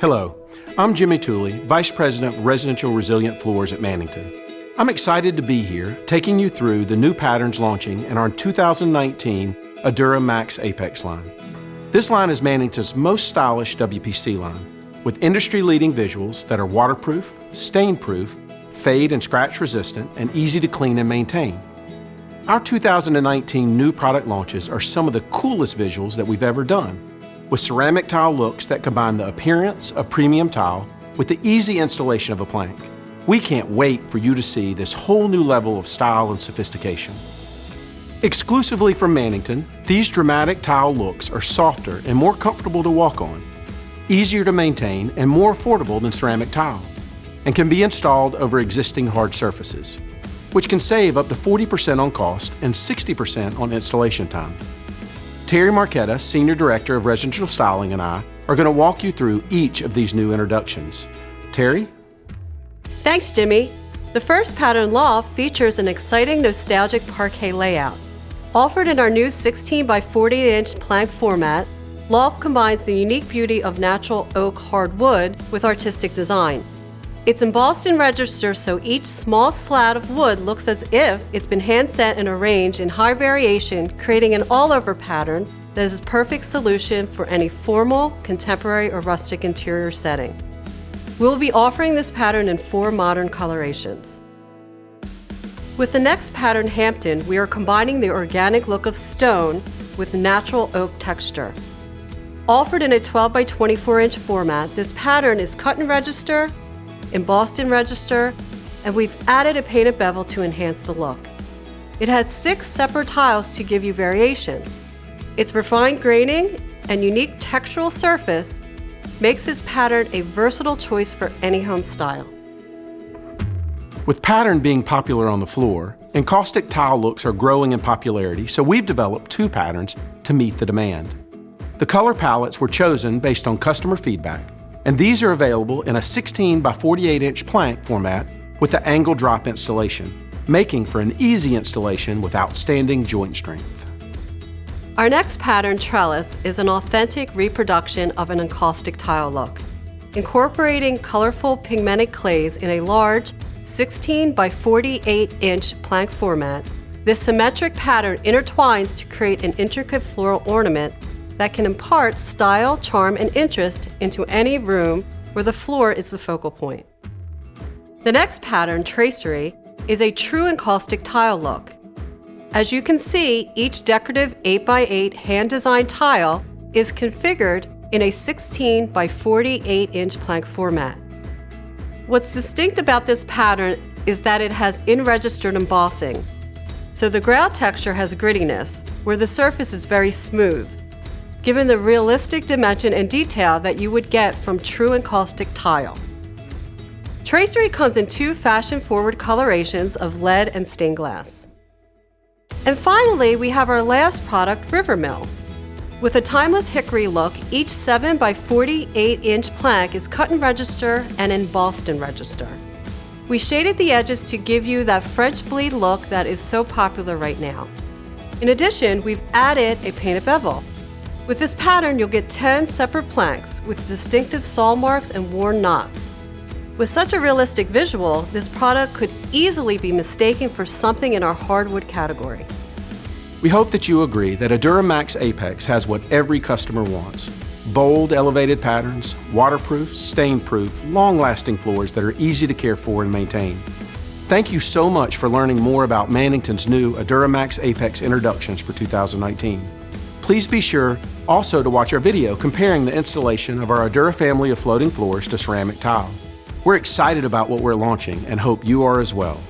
Hello, I'm Jimmy Tuley, Vice President of Residential Resilient Floors at Mannington. I'm excited to be here taking you through the new patterns launching in our 2019 ADURA MaxAPEX line. This line is Mannington's most stylish WPC line, with industry-leading visuals that are waterproof, stain-proof, fade and scratch resistant, and easy to clean and maintain. Our 2019 new product launches are some of the coolest visuals that we've ever done, with ceramic tile looks that combine the appearance of premium tile with the easy installation of a plank. We can't wait for you to see this whole new level of style and sophistication. Exclusively from Mannington, these dramatic tile looks are softer and more comfortable to walk on, easier to maintain, and more affordable than ceramic tile, and can be installed over existing hard surfaces, which can save up to 40% on cost and 60% on installation time. Terry Marchetta, Senior Director of Residential Styling, and I are going to walk you through each of these new introductions. Terry? Thanks, Jimmy. The first pattern, LOF, features an exciting nostalgic parquet layout. Offered in our new 16 by 48-inch plank format, LOF combines the unique beauty of natural oak hardwood with artistic design. It's embossed in register, so each small slat of wood looks as if it's been hand-set and arranged in high variation, creating an all-over pattern that is a perfect solution for any formal, contemporary, or rustic interior setting. We'll be offering this pattern in 4 modern colorations. With the next pattern, Hampton, we are combining the organic look of stone with natural oak texture. Offered in a 12 by 24-inch format, this pattern is cut in register, embossed in register, and we've added a painted bevel to enhance the look. It has 6 separate tiles to give you variation. Its refined graining and unique textural surface makes this pattern a versatile choice for any home style. With pattern being popular on the floor, encaustic tile looks are growing in popularity, so we've developed 2 patterns to meet the demand. The color palettes were chosen based on customer feedback, and these are available in a 16 by 48-inch plank format with the angle drop installation, making for an easy installation with outstanding joint strength. Our next pattern, Trellis, is an authentic reproduction of an encaustic tile look. Incorporating colorful pigmented clays in a large 16 by 48-inch plank format, this symmetric pattern intertwines to create an intricate floral ornament that can impart style, charm, and interest into any room where the floor is the focal point. The next pattern, Tracery, is a true encaustic tile look. As you can see, each decorative 8x8 hand-designed tile is configured in a 16 by 48-inch plank format. What's distinct about this pattern is that it has in-registered embossing. So the grout texture has grittiness, where the surface is very smooth, given the realistic dimension and detail that you would get from true encaustic tile. Tracery comes in 2 fashion-forward colorations of lead and stained glass. And finally, we have our last product, Rivermill. With a timeless hickory look, each 7 by 48-inch plank is cut in register and embossed in register. We shaded the edges to give you that French bleed look that is so popular right now. In addition, we've added a painted bevel. With this pattern, you'll get 10 separate planks with distinctive saw marks and worn knots. With such a realistic visual, this product could easily be mistaken for something in our hardwood category. We hope that you agree that ADURA MaxAPEX has what every customer wants: bold, elevated patterns, waterproof, stain-proof, long-lasting floors that are easy to care for and maintain. Thank you so much for learning more about Mannington's new ADURA MaxAPEX introductions for 2019. Please be sure also to watch our video comparing the installation of our ADURA family of floating floors to ceramic tile. We're excited about what we're launching and hope you are as well.